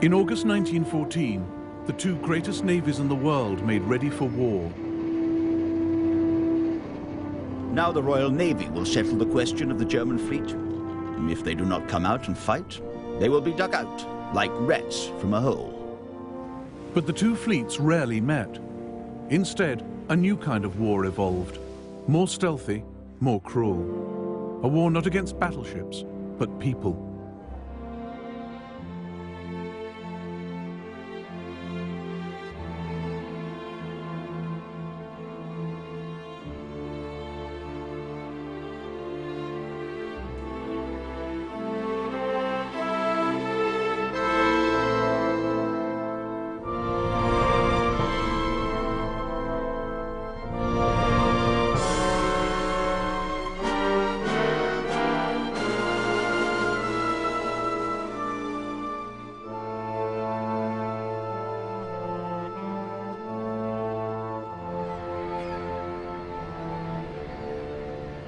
In August 1914, the two greatest navies in the world made ready for war. Now the Royal Navy will settle the question of the German fleet. If they do not come out and fight, they will be dug out, like rats from a hole. But the two fleets rarely met. Instead, a new kind of war evolved. More stealthy, more cruel. A war not against battleships, but people.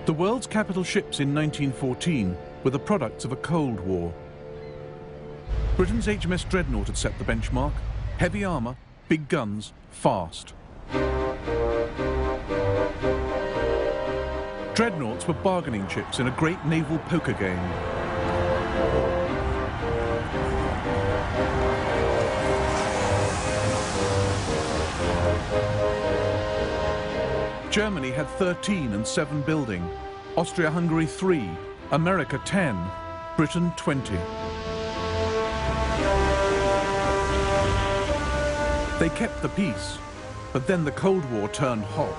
The world's capital ships in 1914 were the products of a Cold War. Britain's HMS Dreadnought had set the benchmark. Heavy armour, big guns, fast. Dreadnoughts were bargaining chips in a great naval poker game. Germany had 13 and 7 building, Austria-Hungary 3, America 10, Britain 20. They kept the peace, but then the Cold War turned hot.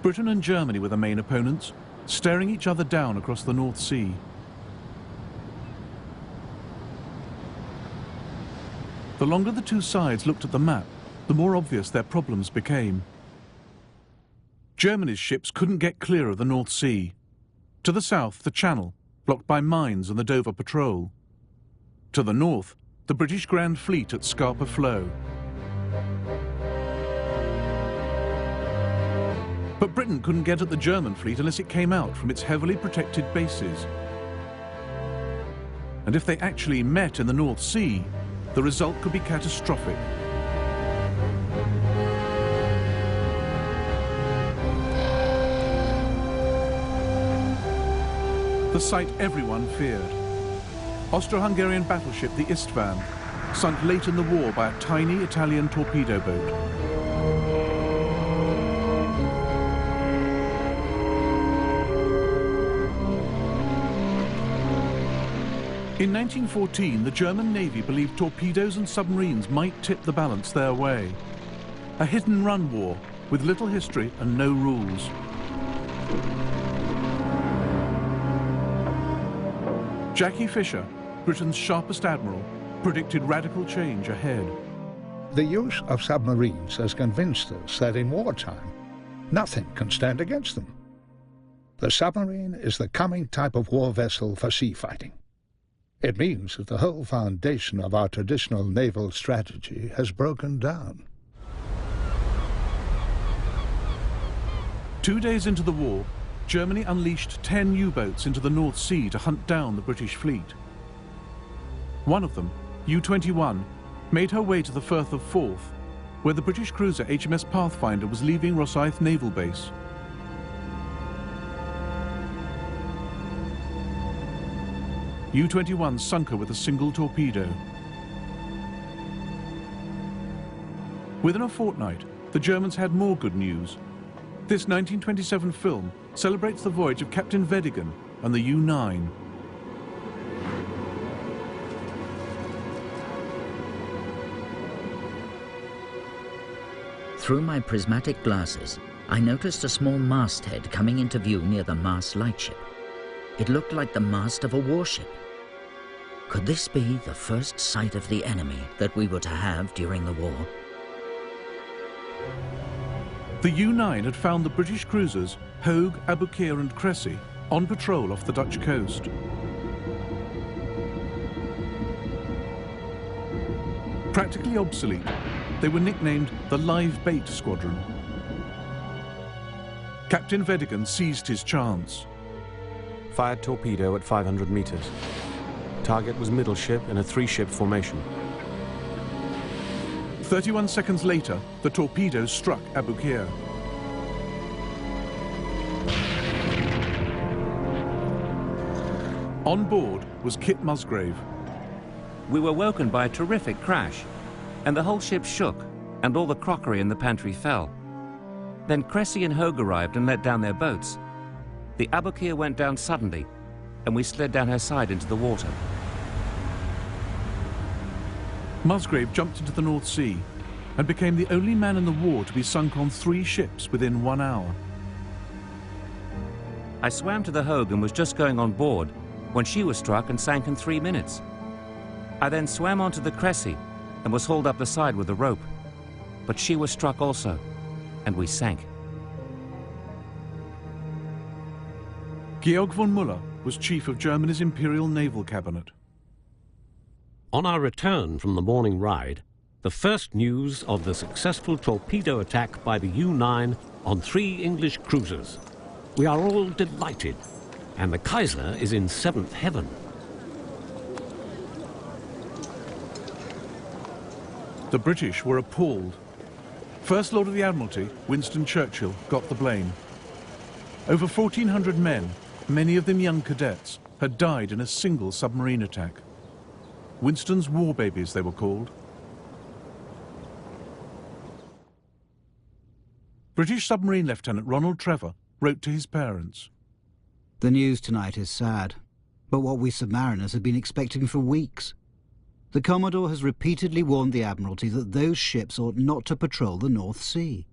Britain and Germany were the main opponents, staring each other down across the North Sea. The longer the two sides looked at the map, the more obvious their problems became. Germany's ships couldn't get clear of the North Sea. To the south, the Channel, blocked by mines and the Dover Patrol. To the north, the British Grand Fleet at Scapa Flow. But Britain couldn't get at the German fleet unless it came out from its heavily protected bases. And if they actually met in the North Sea, the result could be catastrophic. The sight everyone feared. Austro-Hungarian battleship the Istvan, sunk late in the war by a tiny Italian torpedo boat. In 1914, the German Navy believed torpedoes and submarines might tip the balance their way. A hit-and-run war with little history and no rules. Jackie Fisher, Britain's sharpest admiral, predicted radical change ahead. The use of submarines has convinced us that in wartime, nothing can stand against them. The submarine is the coming type of war vessel for sea fighting. It means that the whole foundation of our traditional naval strategy has broken down. 2 days into the war, Germany unleashed 10 U-boats into the North Sea to hunt down the British fleet. One of them, U-21, made her way to the Firth of Forth, where the British cruiser HMS Pathfinder was leaving Rosyth Naval Base. U-21 sunk her with a single torpedo. Within a fortnight, the Germans had more good news. This 1927 film celebrates the voyage of Captain Vedigan and the U-9. Through my prismatic glasses, I noticed a small masthead coming into view near the Mars lightship. It looked like the mast of a warship. Could this be the first sight of the enemy that we were to have during the war? The U-9 had found the British cruisers Hogue, Aboukir and Cressy on patrol off the Dutch coast. Practically obsolete, they were nicknamed the Live Bait Squadron. Captain Vedigan seized his chance. Fired torpedo at 500 meters. Target was middle ship in a 3-ship formation. 31 seconds later, the torpedo struck Abu Qir. On board was Kit Musgrave. We were woken by a terrific crash, and the whole ship shook, and all the crockery in the pantry fell. Then Cressy and Hogue arrived and let down their boats. The Abu Qir went down suddenly, and we slid down her side into the water. Musgrave jumped into the North Sea and became the only man in the war to be sunk on 3 ships within 1 hour. I swam to the Hogue and was just going on board when she was struck and sank in 3 minutes. I then swam onto the Cressy and was hauled up the side with a rope. But she was struck also, and we sank. Georg von Müller was chief of Germany's Imperial Naval Cabinet. On our return from the morning ride, the first news of the successful torpedo attack by the U-9 on 3 English cruisers. We are all delighted, and the Kaiser is in 7th heaven. The British were appalled. First Lord of the Admiralty, Winston Churchill, got the blame. Over 1,400 men, many of them young cadets, had died in a single submarine attack. Winston's war babies, they were called. British submarine Lieutenant Ronald Trevor wrote to his parents. The news tonight is sad, but what we submariners have been expecting for weeks. The Commodore has repeatedly warned the Admiralty that those ships ought not to patrol the North Sea.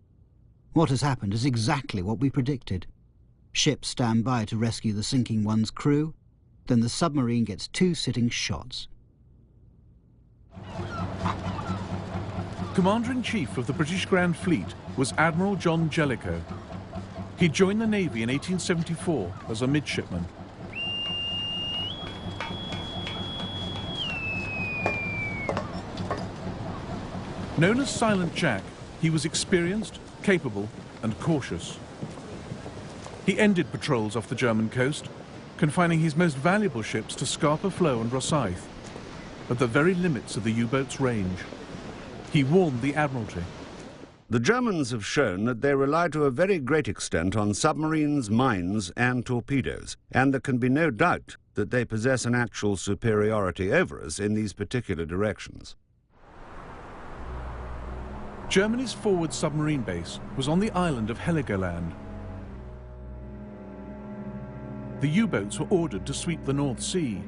What has happened is exactly what we predicted. Ships stand by to rescue the sinking one's crew, then the submarine gets 2 sitting shots. Commander-in-Chief of the British Grand Fleet was Admiral John Jellicoe. He joined the Navy in 1874 as a midshipman. Known as Silent Jack, he was experienced, capable, and cautious. He ended patrols off the German coast, confining his most valuable ships to Scapa Flow and Rosyth, at the very limits of the U-boat's range. He warned the Admiralty. The Germans have shown that they rely to a very great extent on submarines, mines, and torpedoes, and there can be no doubt that they possess an actual superiority over us in these particular directions. Germany's forward submarine base was on the island of Heligoland. The U-boats were ordered to sweep the North Sea.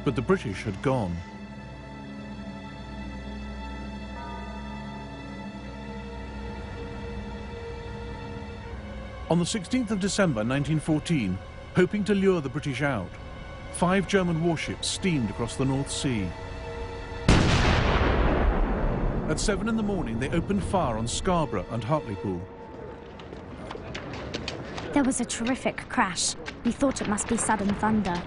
But the British had gone. On the 16th of December 1914, hoping to lure the British out, 5 German warships steamed across the North Sea. At 7 in the morning, they opened fire on Scarborough and Hartlepool. There was a terrific crash. We thought it must be sudden thunder.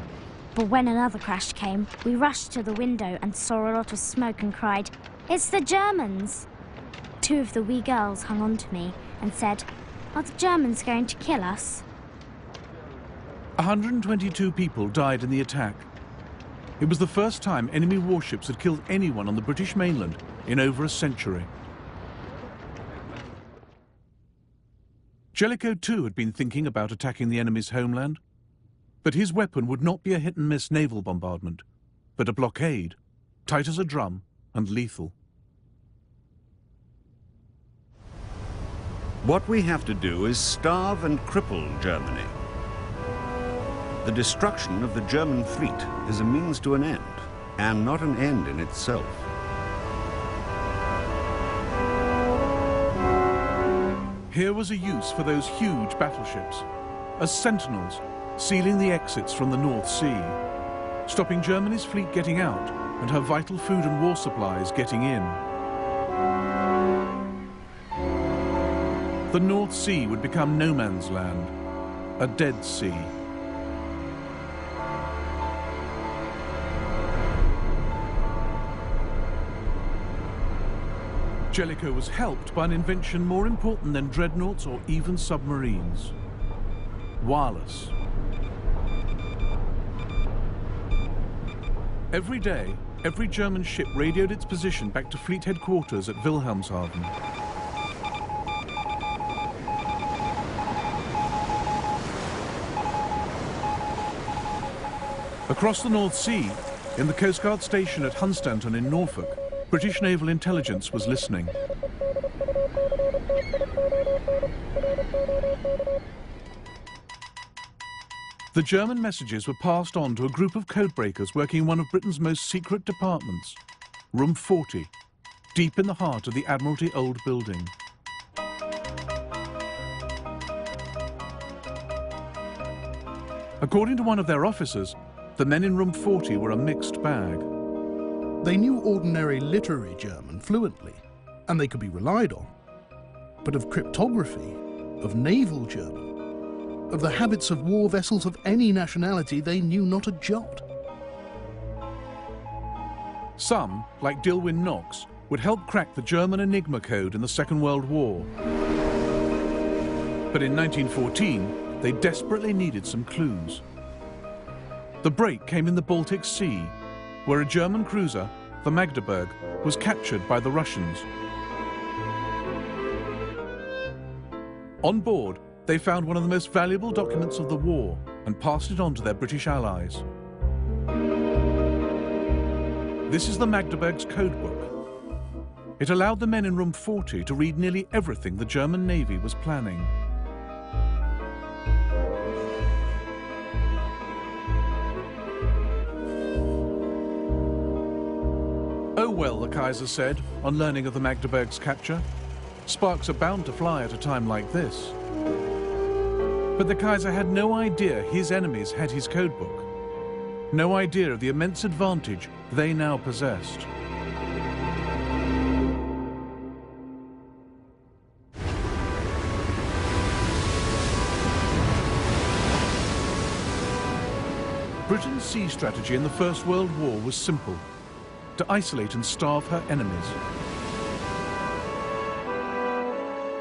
But when another crash came, we rushed to the window and saw a lot of smoke and cried, "It's the Germans!" 2 of the wee girls hung on to me and said, "Are the Germans going to kill us?" 122 people died in the attack. It was the first time enemy warships had killed anyone on the British mainland in over a century. Jellicoe too had been thinking about attacking the enemy's homeland, but his weapon would not be a hit-and-miss naval bombardment, but a blockade, tight as a drum and lethal. What we have to do is starve and cripple Germany. The destruction of the German fleet is a means to an end, and not an end in itself. Here was a use for those huge battleships, as sentinels sealing the exits from the North Sea, stopping Germany's fleet getting out and her vital food and war supplies getting in. The North Sea would become no man's land, a dead sea. Jellicoe was helped by an invention more important than dreadnoughts or even submarines: wireless. Every day, every German ship radioed its position back to fleet headquarters at Wilhelmshaven. Across the North Sea, in the Coast Guard station at Hunstanton in Norfolk, British naval intelligence was listening. The German messages were passed on to a group of codebreakers working in one of Britain's most secret departments, Room 40, deep in the heart of the Admiralty Old Building. According to one of their officers, the men in Room 40 were a mixed bag. They knew ordinary literary German fluently, and they could be relied on. But of cryptography, of naval German, of the habits of war vessels of any nationality, they knew not a jot. Some, like Dilwyn Knox, would help crack the German Enigma code in the Second World War. But in 1914, they desperately needed some clues. The break came in the Baltic Sea, where a German cruiser, the Magdeburg, was captured by the Russians. On board, they found one of the most valuable documents of the war and passed it on to their British allies. This is the Magdeburg's codebook. It allowed the men in Room 40 to read nearly everything the German Navy was planning. Oh well, the Kaiser said, on learning of the Magdeburg's capture. Sparks are bound to fly at a time like this. But the Kaiser had no idea his enemies had his codebook. No idea of the immense advantage they now possessed. Britain's sea strategy in the First World War was simple: to isolate and starve her enemies.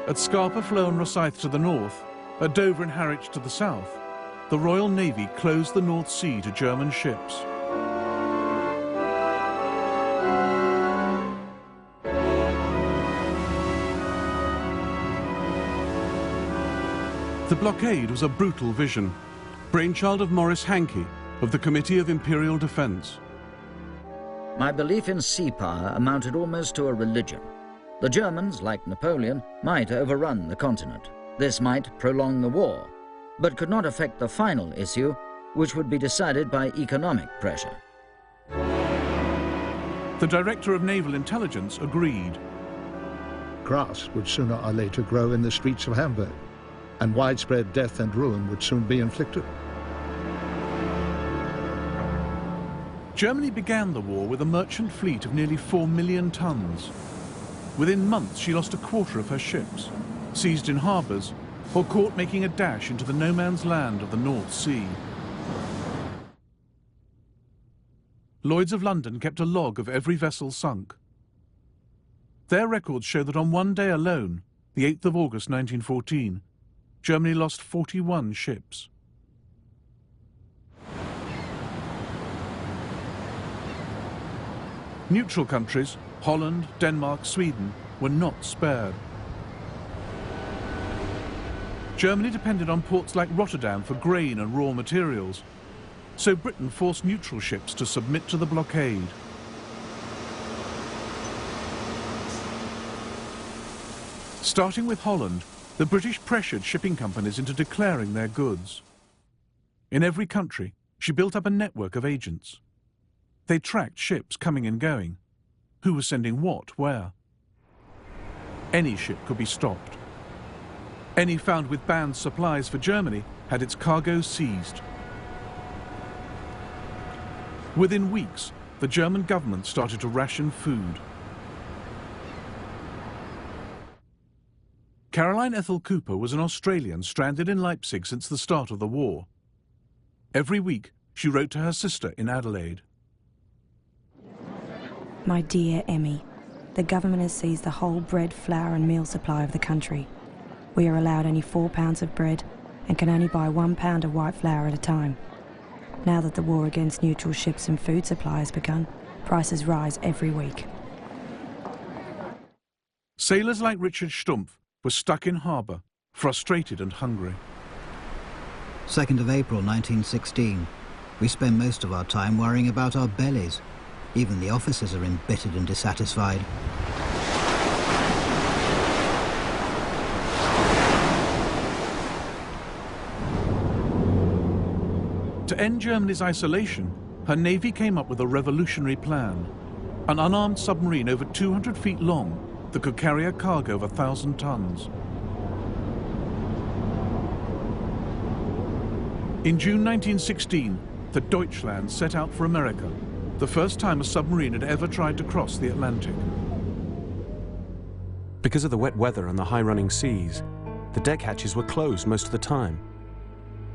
At Scapa Flow and Rosyth to the north, at Dover and Harwich to the south, the Royal Navy closed the North Sea to German ships. The blockade was a brutal vision, brainchild of Maurice Hankey of the Committee of Imperial Defence. My belief in sea power amounted almost to a religion. The Germans, like Napoleon, might overrun the continent. This might prolong the war, but could not affect the final issue, which would be decided by economic pressure. The Director of Naval Intelligence agreed. Grass would sooner or later grow in the streets of Hamburg, and widespread death and ruin would soon be inflicted. Germany began the war with a merchant fleet of nearly 4 million tons. Within months, she lost a quarter of her ships, seized in harbours, or caught making a dash into the no-man's land of the North Sea. Lloyd's of London kept a log of every vessel sunk. Their records show that on one day alone, the 8th of August 1914, Germany lost 41 ships. Neutral countries, Holland, Denmark, Sweden, were not spared. Germany depended on ports like Rotterdam for grain and raw materials, so Britain forced neutral ships to submit to the blockade. Starting with Holland, the British pressured shipping companies into declaring their goods. In every country, she built up a network of agents. They tracked ships coming and going. Who was sending what, where? Any ship could be stopped. Any found with banned supplies for Germany had its cargo seized. Within weeks, the German government started to ration food. Caroline Ethel Cooper was an Australian stranded in Leipzig since the start of the war. Every week, she wrote to her sister in Adelaide. My dear Emmy, the government has seized the whole bread, flour and meal supply of the country. We are allowed only 4 pounds of bread and can only buy 1 pound of white flour at a time. Now that the war against neutral ships and food supply has begun, prices rise every week. Sailors like Richard Stumpf were stuck in harbour, frustrated and hungry. 2nd of April 1916. We spend most of our time worrying about our bellies. Even the officers are embittered and dissatisfied. To end Germany's isolation, her navy came up with a revolutionary plan. An unarmed submarine over 200 feet long that could carry a cargo of 1,000 tons. In June 1916, the Deutschland set out for America, the first time a submarine had ever tried to cross the Atlantic. Because of the wet weather and the high-running seas, the deck hatches were closed most of the time.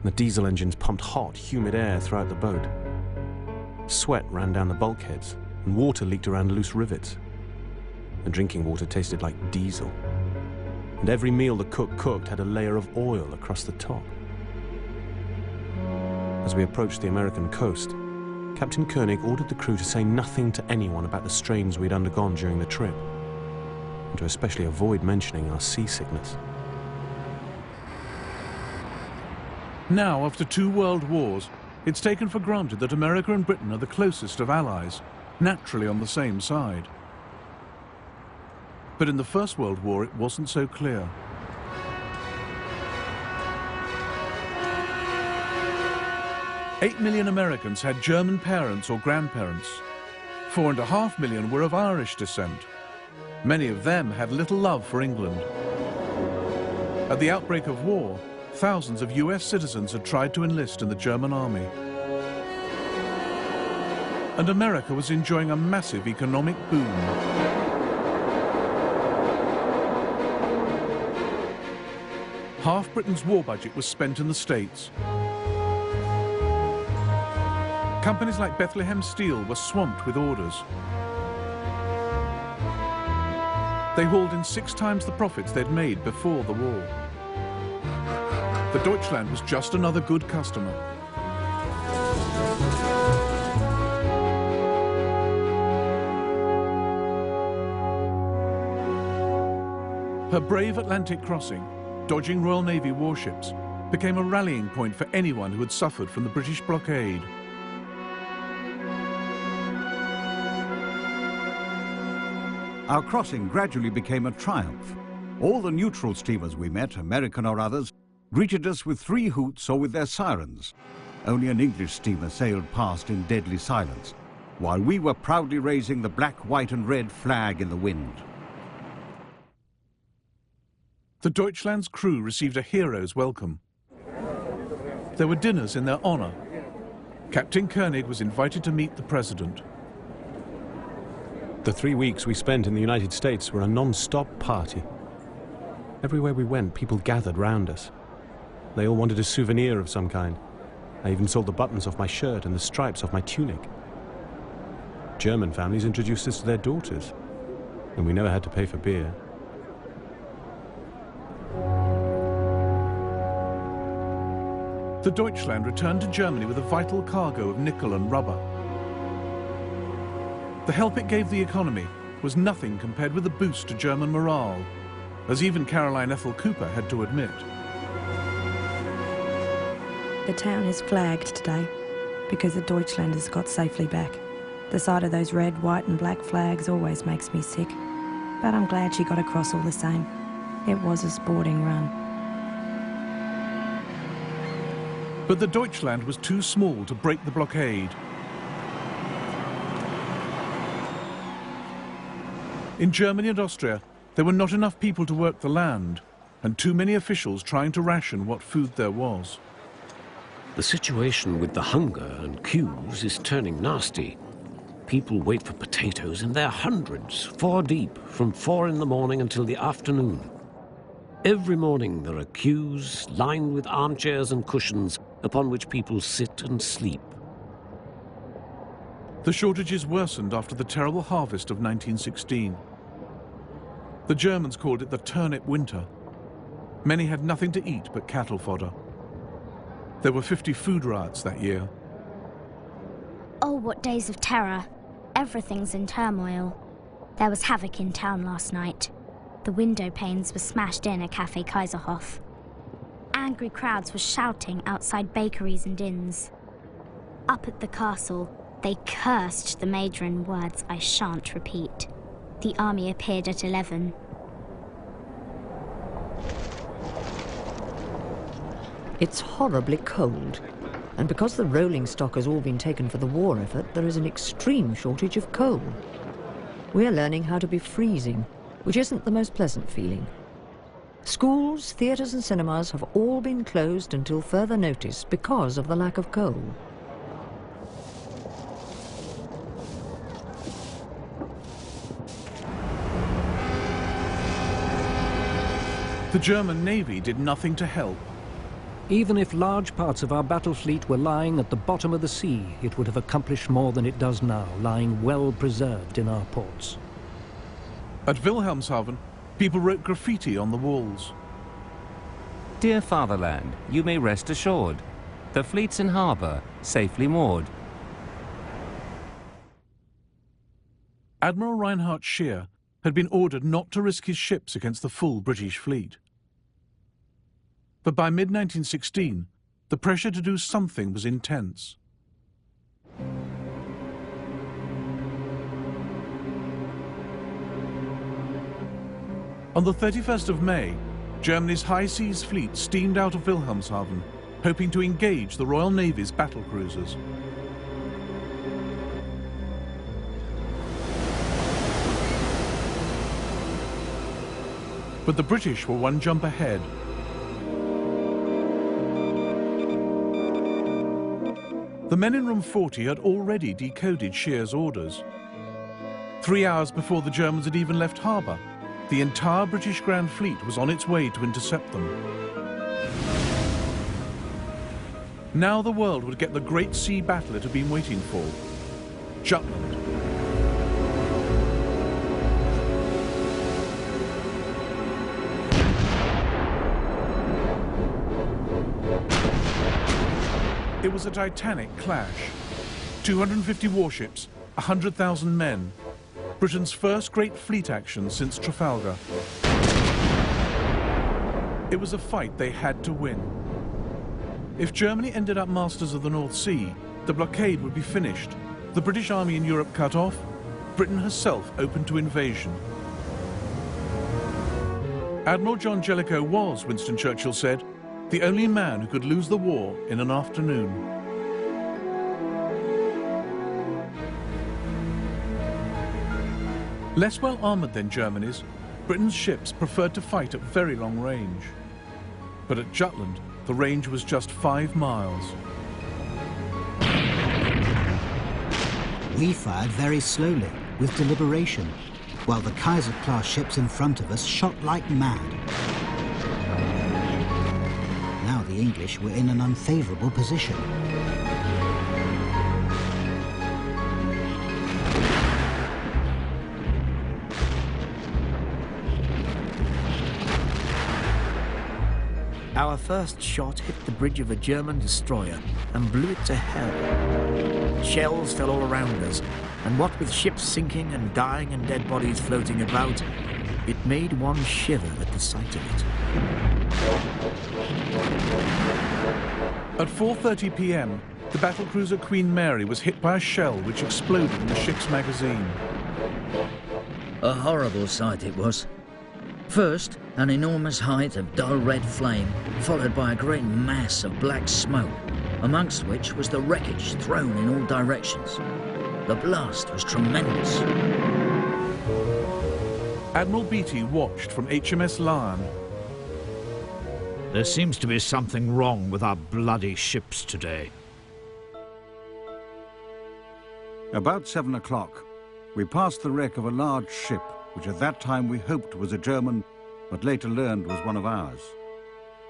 The diesel engines pumped hot, humid air throughout the boat. Sweat ran down the bulkheads, and water leaked around loose rivets. The drinking water tasted like diesel. And every meal the cook cooked had a layer of oil across the top. As we approached the American coast, Captain Koenig ordered the crew to say nothing to anyone about the strains we'd undergone during the trip, and to especially avoid mentioning our seasickness. Now, after 2 world wars, it's taken for granted that America and Britain are the closest of allies, naturally on the same side. But in the First World War, it wasn't so clear. "8 million Americans had German parents or grandparents. 4.5 million were of Irish descent. Many of them had little love for England. At the outbreak of war, thousands of US citizens had tried to enlist in the German army. And America was enjoying a massive economic boom. Half Britain's war budget was spent in the States. Companies like Bethlehem Steel were swamped with orders. They hauled in 6 times the profits they'd made before the war. The Deutschland was just another good customer. Her brave Atlantic crossing, dodging Royal Navy warships, became a rallying point for anyone who had suffered from the British blockade. Our crossing gradually became a triumph. All the neutral steamers we met, American or others, greeted us with 3 hoots or with their sirens. Only an English steamer sailed past in deadly silence, while we were proudly raising the black, white and red flag in the wind. The Deutschland's crew received a hero's welcome. There were dinners in their honor. Captain Koenig was invited to meet the president. The 3 weeks we spent in the United States were a non-stop party. Everywhere we went, people gathered round us. They all wanted a souvenir of some kind. I even sold the buttons off my shirt and the stripes off my tunic. German families introduced us to their daughters, and we never had to pay for beer. The Deutschland returned to Germany with a vital cargo of nickel and rubber. The help it gave the economy was nothing compared with the boost to German morale, as even Caroline Ethel Cooper had to admit. The town is flagged today because the Deutschlanders got safely back. The sight of those red, white and black flags always makes me sick, but I'm glad she got across all the same. It was a sporting run. But the Deutschland was too small to break the blockade. In Germany and Austria, there were not enough people to work the land, and too many officials trying to ration what food there was. The situation with the hunger and queues is turning nasty. People wait for potatoes in their hundreds, 4 deep, from 4 in the morning until the afternoon. Every morning there are queues lined with armchairs and cushions upon which people sit and sleep. The shortages worsened after the terrible harvest of 1916. The Germans called it the turnip winter. Many had nothing to eat but cattle fodder. There were 50 food riots that year. Oh, what days of terror. Everything's in turmoil. There was havoc in town last night. The window panes were smashed in at Café Kaiserhof. Angry crowds were shouting outside bakeries and inns. Up at the castle, they cursed the Major in words I shan't repeat. The army appeared at 11. It's horribly cold, and because the rolling stock has all been taken for the war effort, there is an extreme shortage of coal. We're learning how to be freezing, which isn't the most pleasant feeling. Schools, theatres and cinemas have all been closed until further notice because of the lack of coal. The German Navy did nothing to help. Even if large parts of our battle fleet were lying at the bottom of the sea, it would have accomplished more than it does now, lying well preserved in our ports. At Wilhelmshaven, people wrote graffiti on the walls. Dear fatherland, you may rest assured. The fleet's in harbour, safely moored. Admiral Reinhard Scheer had been ordered not to risk his ships against the full British fleet. But by mid-1916, the pressure to do something was intense. On the 31st of May, Germany's high seas fleet steamed out of Wilhelmshaven, hoping to engage the Royal Navy's battle cruisers. But the British were one jump ahead. The men in room 40 had already decoded Scheer's orders. 3 hours before the Germans had even left harbour, the entire British Grand Fleet was on its way to intercept them. Now the world would get the great sea battle it had been waiting for, Jutland. It was a titanic clash. 250 warships, 100,000 men. Britain's first great fleet action since Trafalgar. It was a fight they had to win. If Germany ended up masters of the North Sea, the blockade would be finished, the British Army in Europe cut off, Britain herself open to invasion. Admiral John Jellicoe was, Winston Churchill said, the only man who could lose the war in an afternoon. Less well armoured than Germany's, Britain's ships preferred to fight at very long range. But at Jutland, the range was just 5 miles. We fired very slowly, with deliberation, while the Kaiser-class ships in front of us shot like mad. Now the English were in an unfavourable position. Our first shot hit the bridge of a German destroyer and blew it to hell. Shells fell all around us, and what with ships sinking and dying and dead bodies floating about, it made one shiver at the sight of it. At 4:30 p.m, the battlecruiser Queen Mary was hit by a shell which exploded in the ship's magazine. A horrible sight it was. First, an enormous height of dull red flame, followed by a great mass of black smoke, amongst which was the wreckage thrown in all directions. The blast was tremendous. Admiral Beatty watched from HMS Lion. There seems to be something wrong with our bloody ships today. About 7 o'clock, we passed the wreck of a large ship, which at that time we hoped was a German, but later learned was one of ours.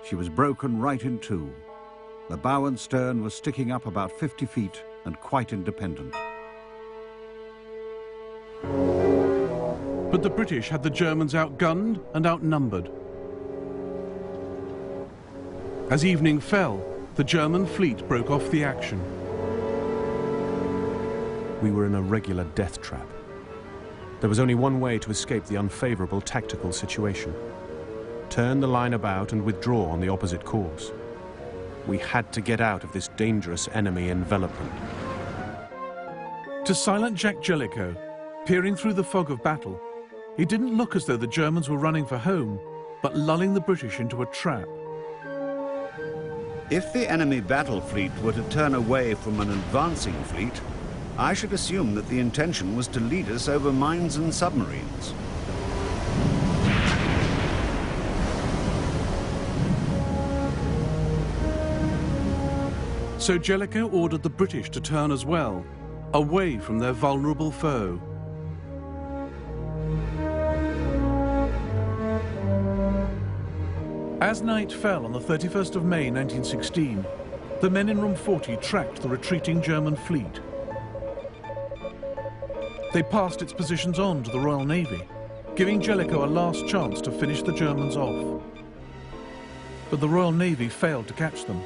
She was broken right in two. The bow and stern were sticking up about 50 feet and quite independent. But the British had the Germans outgunned and outnumbered. As evening fell, the German fleet broke off the action. We were in a regular death trap. There was only one way to escape the unfavorable tactical situation. Turn the line about and withdraw on the opposite course. We had to get out of this dangerous enemy envelopment. To silent Jack Jellicoe, peering through the fog of battle, it didn't look as though the Germans were running for home, but lulling the British into a trap. If the enemy battle fleet were to turn away from an advancing fleet, I should assume that the intention was to lead us over mines and submarines. So Jellicoe ordered the British to turn as well, away from their vulnerable foe. As night fell on the 31st of May 1916, the men in Room 40 tracked the retreating German fleet. They passed its positions on to the Royal Navy, giving Jellicoe a last chance to finish the Germans off. But the Royal Navy failed to catch them,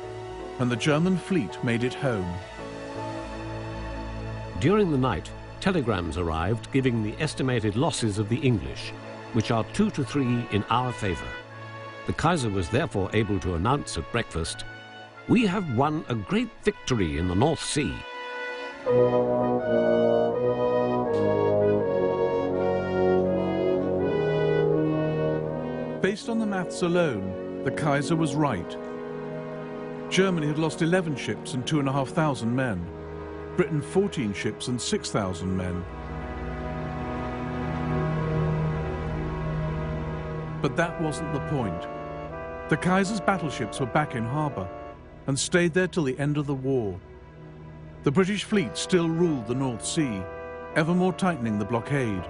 and the German fleet made it home. During the night, telegrams arrived giving the estimated losses of the English, which are 2 to 3 in our favour. The Kaiser was therefore able to announce at breakfast, "We have won a great victory in the North Sea." Based on the maths alone, the Kaiser was right. Germany had lost 11 ships and 2,500 men. Britain 14 ships and 6,000 men. But that wasn't the point. The Kaiser's battleships were back in harbour and stayed there till the end of the war. The British fleet still ruled the North Sea, ever more tightening the blockade.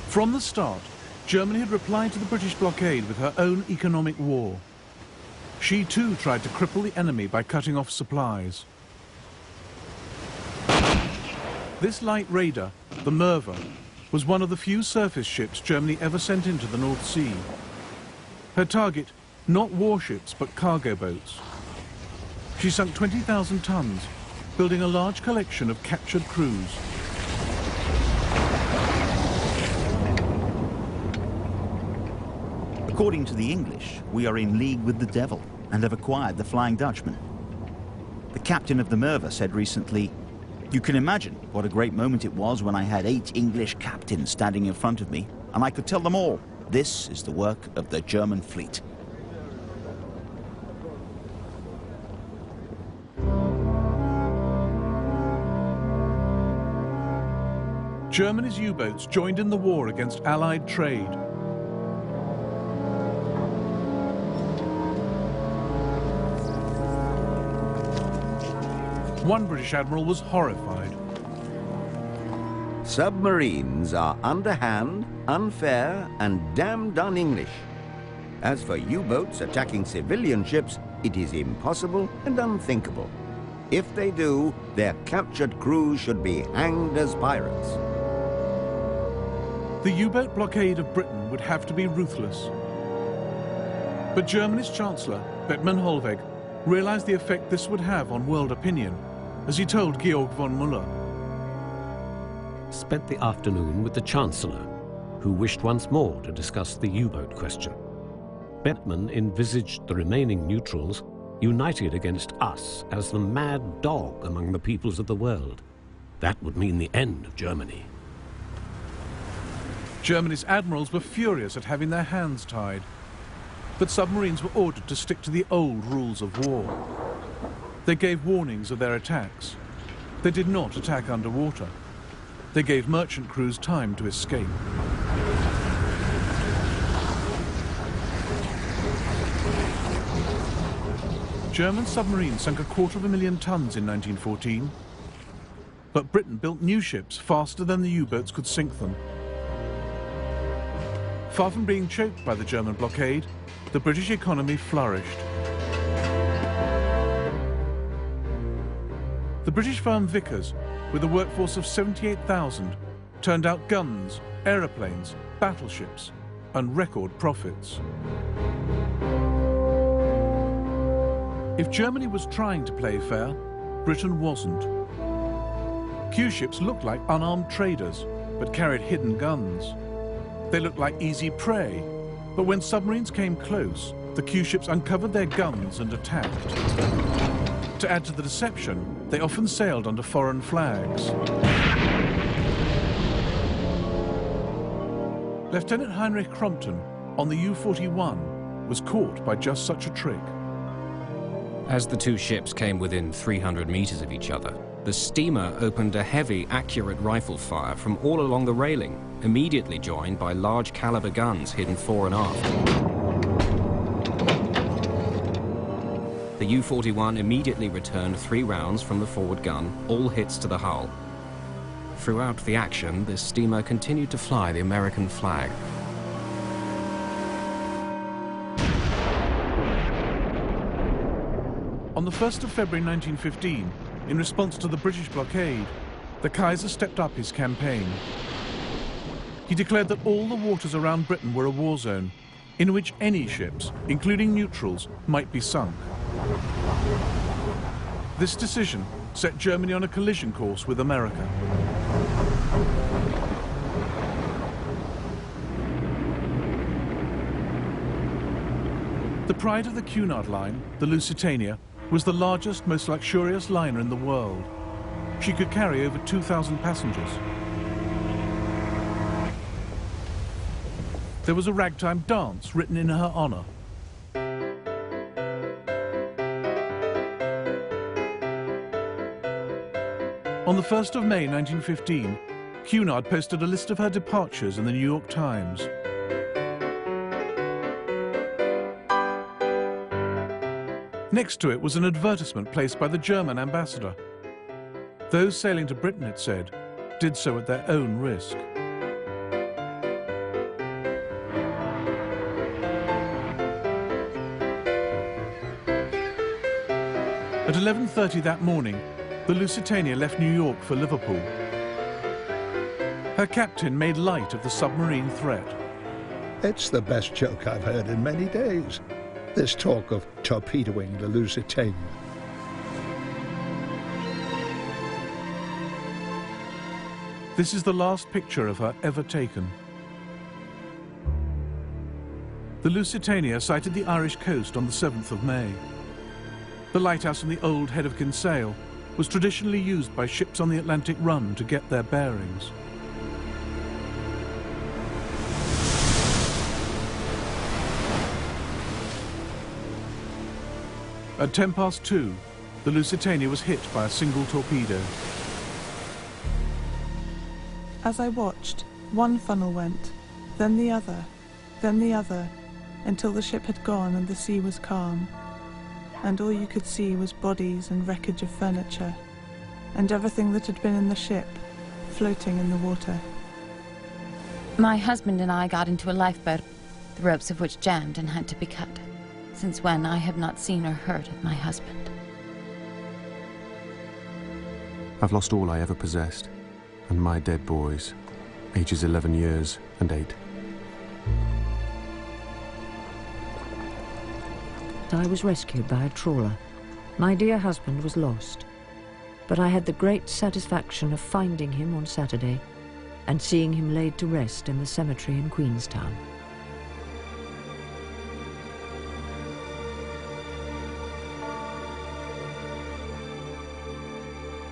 From the start, Germany had replied to the British blockade with her own economic war. She too tried to cripple the enemy by cutting off supplies. This light raider, the Merva, was one of the few surface ships Germany ever sent into the North Sea. Her target, not warships but cargo boats. She sunk 20,000 tons, building a large collection of captured crews. According to the English, we are in league with the devil and have acquired the Flying Dutchman. The captain of the Merva said recently, "You can imagine what a great moment it was when I had 8 English captains standing in front of me, and I could tell them all, this is the work of the German fleet." Germany's U-boats joined in the war against Allied trade. One British admiral was horrified. Submarines are underhand, unfair, and damned un-English. As for U-boats attacking civilian ships, it is impossible and unthinkable. If they do, their captured crews should be hanged as pirates. The U-boat blockade of Britain would have to be ruthless. But Germany's Chancellor, Bethmann Hollweg, realized the effect this would have on world opinion, as he told Georg von Müller. Spent the afternoon with the Chancellor, who wished once more to discuss the U-boat question. Bethmann envisaged the remaining neutrals united against us as the mad dog among the peoples of the world. That would mean the end of Germany. Germany's admirals were furious at having their hands tied. But submarines were ordered to stick to the old rules of war. They gave warnings of their attacks. They did not attack underwater. They gave merchant crews time to escape. German submarines sunk 250,000 tons in 1914. But Britain built new ships faster than the U-boats could sink them. Far from being choked by the German blockade, the British economy flourished. The British firm Vickers, with a workforce of 78,000, turned out guns, aeroplanes, battleships, and record profits. If Germany was trying to play fair, Britain wasn't. Q-ships looked like unarmed traders, but carried hidden guns. They looked like easy prey, but when submarines came close, the Q-ships uncovered their guns and attacked. To add to the deception, they often sailed under foreign flags. Lieutenant Heinrich Crompton, on the U-41, was caught by just such a trick. As the two ships came within 300 meters of each other, the steamer opened a heavy, accurate rifle fire from all along the railing, immediately joined by large caliber guns hidden fore and aft. The U-41 immediately returned 3 rounds from the forward gun, all hits to the hull. Throughout the action, the steamer continued to fly the American flag. On the 1st of February 1915, in response to the British blockade, the Kaiser stepped up his campaign. He declared that all the waters around Britain were a war zone, in which any ships, including neutrals, might be sunk. This decision set Germany on a collision course with America. The pride of the Cunard Line, the Lusitania, was the largest, most luxurious liner in the world. She could carry over 2,000 passengers. There was a ragtime dance written in her honor. On the 1st of May 1915, Cunard posted a list of her departures in the New York Times. Next to it was an advertisement placed by the German ambassador. Those sailing to Britain, it said, did so at their own risk. At 11:30 that morning, the Lusitania left New York for Liverpool. Her captain made light of the submarine threat. It's the best joke I've heard in many days. This talk of torpedoing the Lusitania. This is the last picture of her ever taken. The Lusitania sighted the Irish coast on the 7th of May. The lighthouse in the old Head of Kinsale was traditionally used by ships on the Atlantic run to get their bearings. At 2:10, the Lusitania was hit by a single torpedo. As I watched, one funnel went, then the other, until the ship had gone and the sea was calm. And all you could see was bodies and wreckage of furniture, and everything that had been in the ship, floating in the water. My husband and I got into a lifeboat, the ropes of which jammed and had to be cut. Since when, I have not seen or heard of my husband. I've lost all I ever possessed, and my dead boys, ages 11 years and 8. I was rescued by a trawler. My dear husband was lost, but I had the great satisfaction of finding him on Saturday and seeing him laid to rest in the cemetery in Queenstown.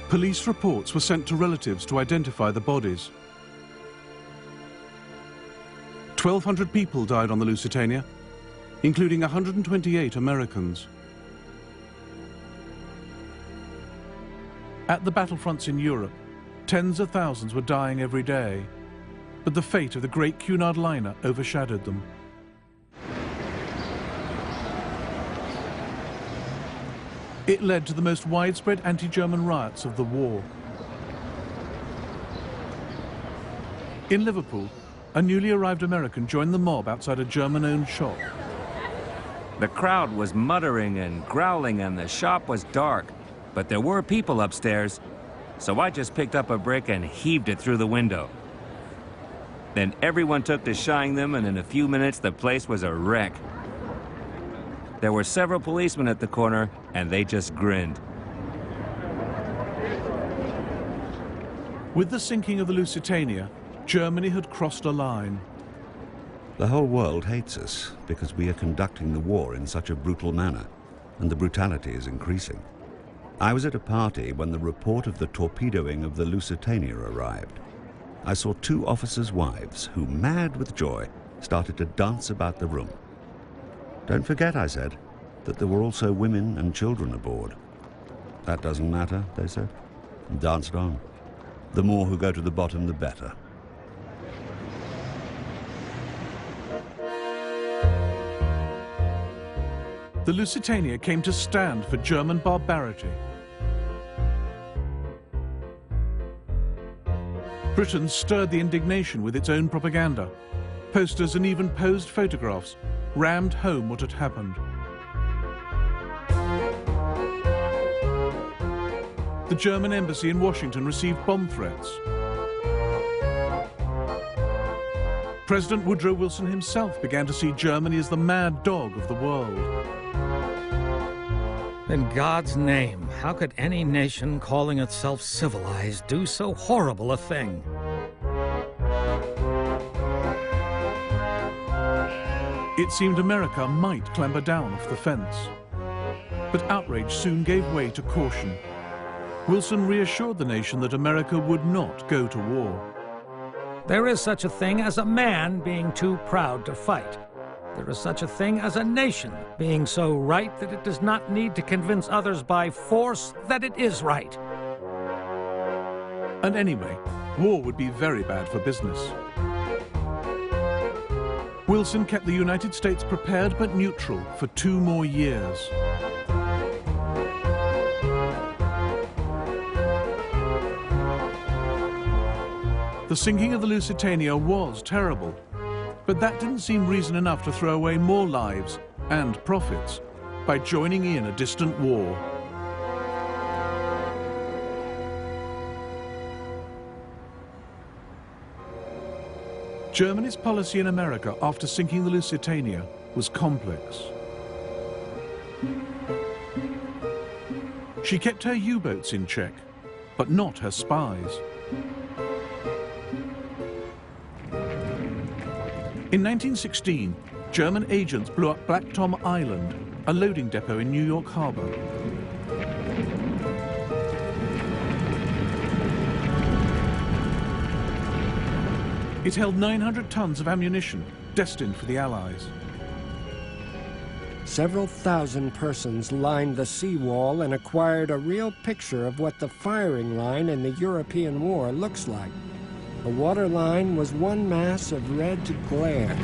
Police reports were sent to relatives to identify the bodies. 1,200 people died on the Lusitania, including 128 Americans. At the battlefronts in Europe, tens of thousands were dying every day, but the fate of the great Cunard liner overshadowed them. It led to the most widespread anti-German riots of the war. In Liverpool, a newly arrived American joined the mob outside a German-owned shop. The crowd was muttering and growling and the shop was dark. but there were people upstairs, so I just picked up a brick and heaved it through the window. Then everyone took to shying them, and in a few minutes the place was a wreck. There were several policemen at the corner, and they just grinned. With the sinking of the Lusitania, Germany had crossed a line. The whole world hates us because we are conducting the war in such a brutal manner, and the brutality is increasing. I was at a party when the report of the torpedoing of the Lusitania arrived. I saw two officers' wives who, mad with joy, started to dance about the room. Don't forget, I said, that there were also women and children aboard. That doesn't matter, they said, and danced on. The more who go to the bottom, the better. The Lusitania came to stand for German barbarity. Britain stirred the indignation with its own propaganda. Posters and even posed photographs rammed home what had happened. The German embassy in Washington received bomb threats. President Woodrow Wilson himself began to see Germany as the mad dog of the world. In God's name, how could any nation calling itself civilized do so horrible a thing? It seemed America might clamber down off the fence. But outrage soon gave way to caution. Wilson reassured the nation that America would not go to war. There is such a thing as a man being too proud to fight. There is such a thing as a nation being so right that it does not need to convince others by force that it is right. And anyway, war would be very bad for business. Wilson kept the United States prepared but neutral for 2 more years. The sinking of the Lusitania was terrible, but that didn't seem reason enough to throw away more lives and profits by joining in a distant war. Germany's policy in America after sinking the Lusitania was complex. She kept her U-boats in check, but not her spies. In 1916, German agents blew up Black Tom Island, a loading depot in New York Harbor. It held 900 tons of ammunition destined for the Allies. Several thousand persons lined the seawall and acquired a real picture of what the firing line in the European war looks like. The water line was one mass of red glare.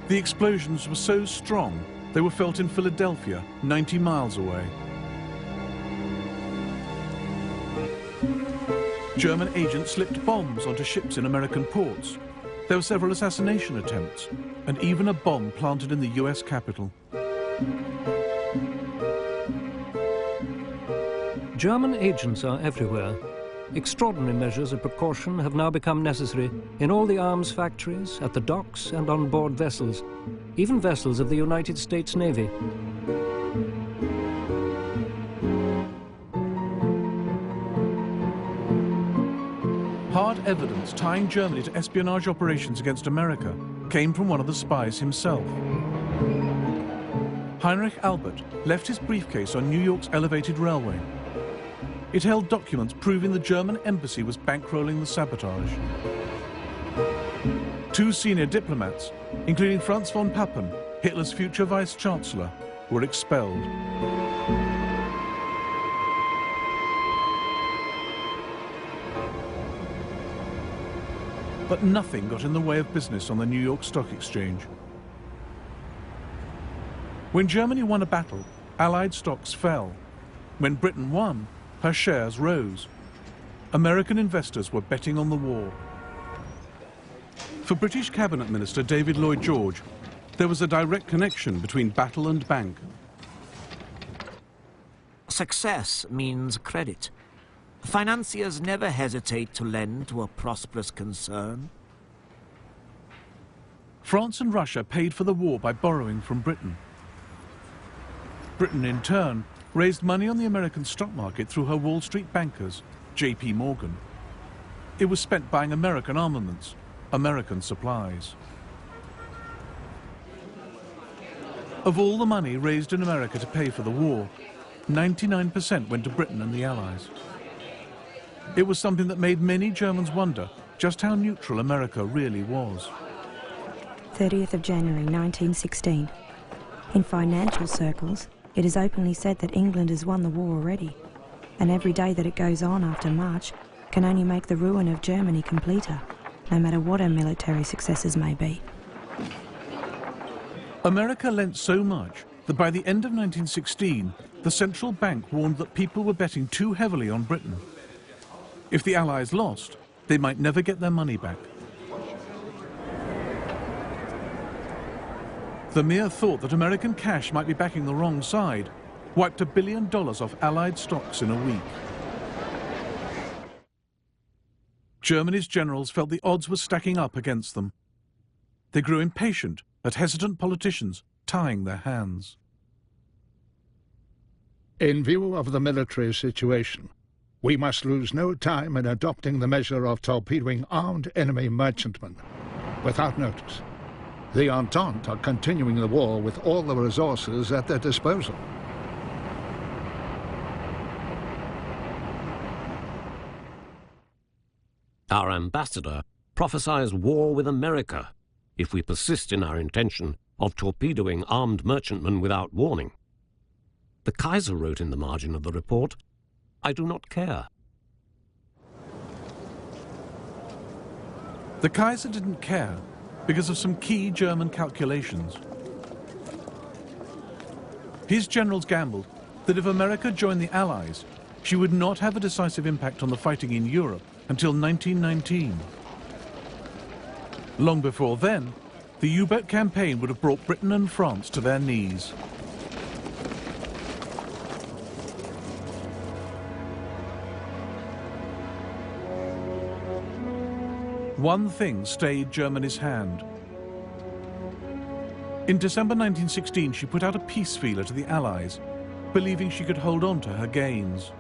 The explosions were so strong, they were felt in Philadelphia, 90 miles away. German agents slipped bombs onto ships in American ports. There were several assassination attempts, and even a bomb planted in the US Capitol. German agents are everywhere. Extraordinary measures of precaution have now become necessary in all the arms factories, at the docks and on board vessels, even vessels of the United States Navy. Hard evidence tying Germany to espionage operations against America came from one of the spies himself. Heinrich Albert left his briefcase on New York's elevated railway. It held documents proving the German embassy was bankrolling the sabotage. 2 senior diplomats, including Franz von Papen, Hitler's future vice-chancellor, were expelled. But nothing got in the way of business on the New York Stock Exchange. When Germany won a battle, Allied stocks fell. When Britain won, her shares rose. American investors were betting on the war. For British Cabinet Minister David Lloyd George, There was a direct connection between battle and bank. Success means credit. Financiers never hesitate to lend to a prosperous concern. France and Russia paid for the war by borrowing from Britain. Britain, in turn, raised money on the American stock market through her Wall Street bankers, J.P. Morgan. It was spent buying American armaments, American supplies. Of all the money raised in America to pay for the war, 99% went to Britain and the Allies. It was something that made many Germans wonder just how neutral America really was. 30th of January 1916. In financial circles, it is openly said that England has won the war already, and every day that it goes on after March can only make the ruin of Germany completer, no matter what her military successes may be. America lent so much that by the end of 1916, the central bank warned that people were betting too heavily on Britain. If the Allies lost, they might never get their money back. The mere thought that American cash might be backing the wrong side wiped $1 billion off Allied stocks in a week. Germany's generals felt the odds were stacking up against them. They grew impatient at hesitant politicians tying their hands. In view of the military situation, we must lose no time in adopting the measure of torpedoing armed enemy merchantmen without notice. The Entente are continuing the war with all the resources at their disposal. Our ambassador prophesies war with America if we persist in our intention of torpedoing armed merchantmen without warning. The Kaiser wrote in the margin of the report, "I do not care." The Kaiser didn't care because of some key German calculations. His generals gambled that if America joined the Allies, she would not have a decisive impact on the fighting in Europe until 1919. Long before then, the U-boat campaign would have brought Britain and France to their knees. One thing stayed Germany's hand. In December 1916, she put out a peace feeler to the Allies, believing she could hold on to her gains.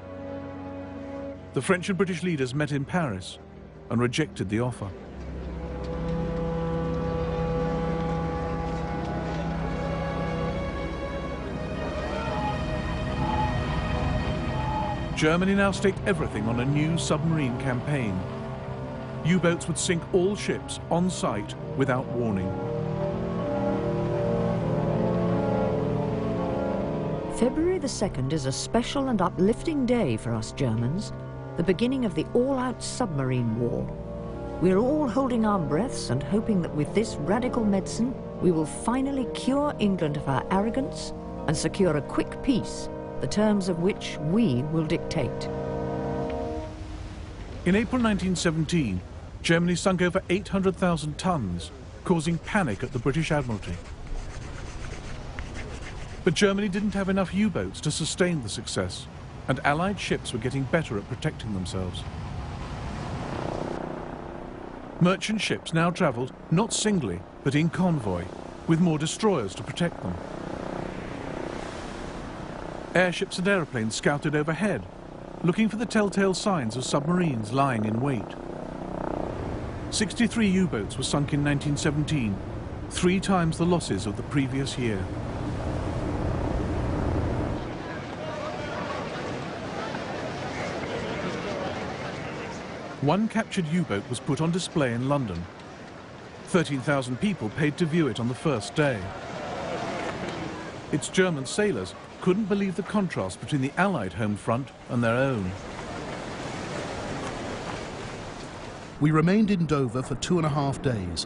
The French and British leaders met in Paris and rejected the offer. Germany now staked everything on a new submarine campaign. U-boats would sink all ships on sight without warning. February the 2nd is a special and uplifting day for us Germans, the beginning of the all-out submarine war. We are all holding our breaths and hoping that with this radical medicine, we will finally cure England of our arrogance and secure a quick peace, the terms of which we will dictate. In April 1917, Germany sunk over 800,000 tons, causing panic at the British Admiralty. But Germany didn't have enough U-boats to sustain the success, and Allied ships were getting better at protecting themselves. Merchant ships now travelled not singly, but in convoy, with more destroyers to protect them. Airships and aeroplanes scouted overhead, looking for the telltale signs of submarines lying in wait. 63 U-boats were sunk in 1917, 3 times the losses of the previous year. One captured U-boat was put on display in London. 13,000 people paid to view it on the first day. Its German sailors couldn't believe the contrast between the Allied home front and their own. We remained in Dover for 2.5 days,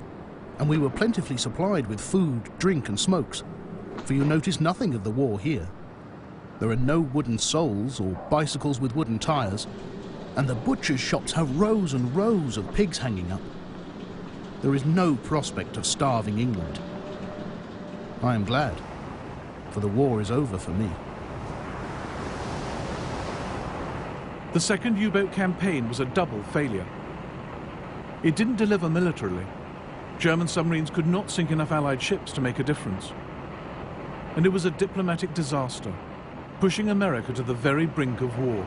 and we were plentifully supplied with food, drink and smokes, for you notice nothing of the war here. There are no wooden soles or bicycles with wooden tyres, and the butchers' shops have rows and rows of pigs hanging up. There is no prospect of starving England. I am glad, for the war is over for me. The second U-boat campaign was a double failure. It didn't deliver militarily. German submarines could not sink enough Allied ships to make a difference. And it was a diplomatic disaster, pushing America to the very brink of war.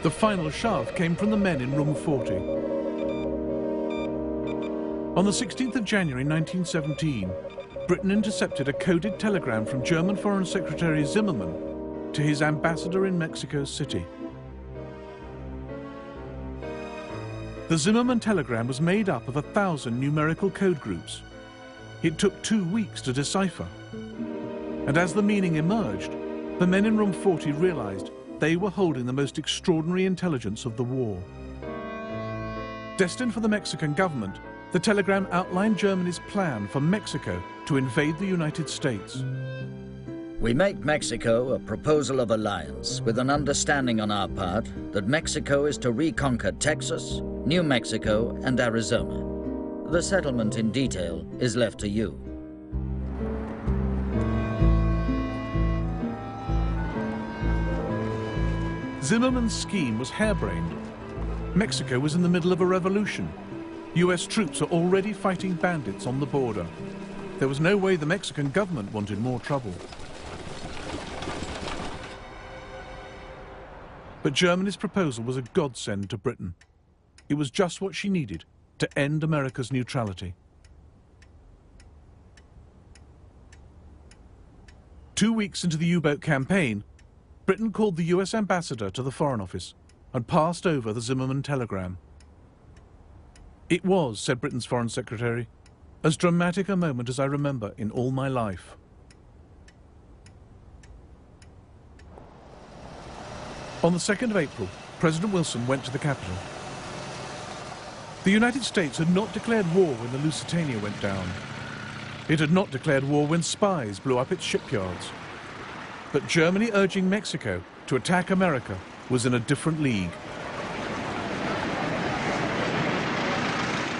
The final shove came from the men in room 40. On the 16th of January 1917, Britain intercepted a coded telegram from German Foreign Secretary Zimmermann to his ambassador in Mexico City. The Zimmermann telegram was made up of 1,000 numerical code groups. It took 2 weeks to decipher. And as the meaning emerged, the men in room 40 realized they were holding the most extraordinary intelligence of the war. Destined for the Mexican government, the telegram outlined Germany's plan for Mexico to invade the United States. We make Mexico a proposal of alliance with an understanding on our part that Mexico is to reconquer Texas, New Mexico, and Arizona. The settlement in detail is left to you. Zimmermann's scheme was harebrained. Mexico was in the middle of a revolution. US troops were already fighting bandits on the border. There was no way the Mexican government wanted more trouble. But Germany's proposal was a godsend to Britain. It was just what she needed to end America's neutrality. 2 weeks into the U-boat campaign, Britain called the US ambassador to the Foreign Office and passed over the Zimmermann telegram. It was, said Britain's Foreign Secretary, as dramatic a moment as I remember in all my life. On the 2nd of April, President Wilson went to the capital. The United States had not declared war when the Lusitania went down. It had not declared war when spies blew up its shipyards. But Germany urging Mexico to attack America was in a different league.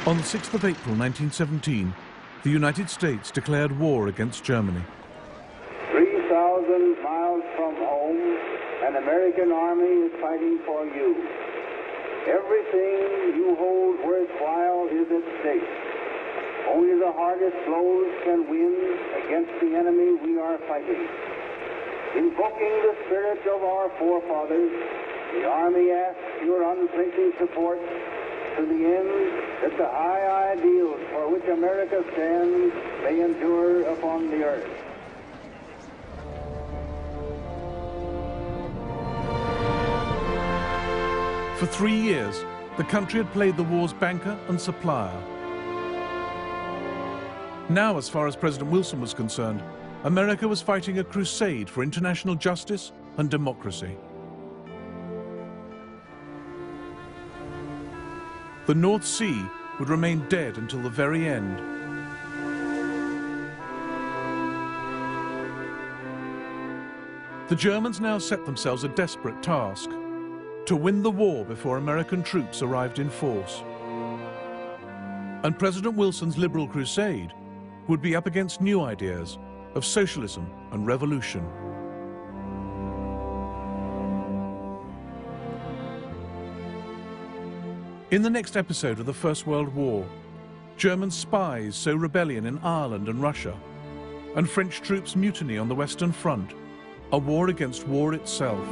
On the 6th of April 1917, the United States declared war against Germany. 3,000 miles from home, an American army is fighting for you. Everything you hold worthwhile is at stake. Only the hardest blows can win against the enemy we are fighting. Invoking the spirit of our forefathers, the Army asks your unflinching support to the end that the high ideals for which America stands may endure upon the earth. For 3 years, the country had played the war's banker and supplier. Now, as far as President Wilson was concerned, America was fighting a crusade for international justice and democracy. The North Sea would remain dead until the very end. The Germans now set themselves a desperate task: to win the war before American troops arrived in force. And President Wilson's liberal crusade would be up against new ideas of socialism and revolution. In the next episode of the First World War, German spies sow rebellion in Ireland and Russia, and French troops mutiny on the Western Front, a war against war itself.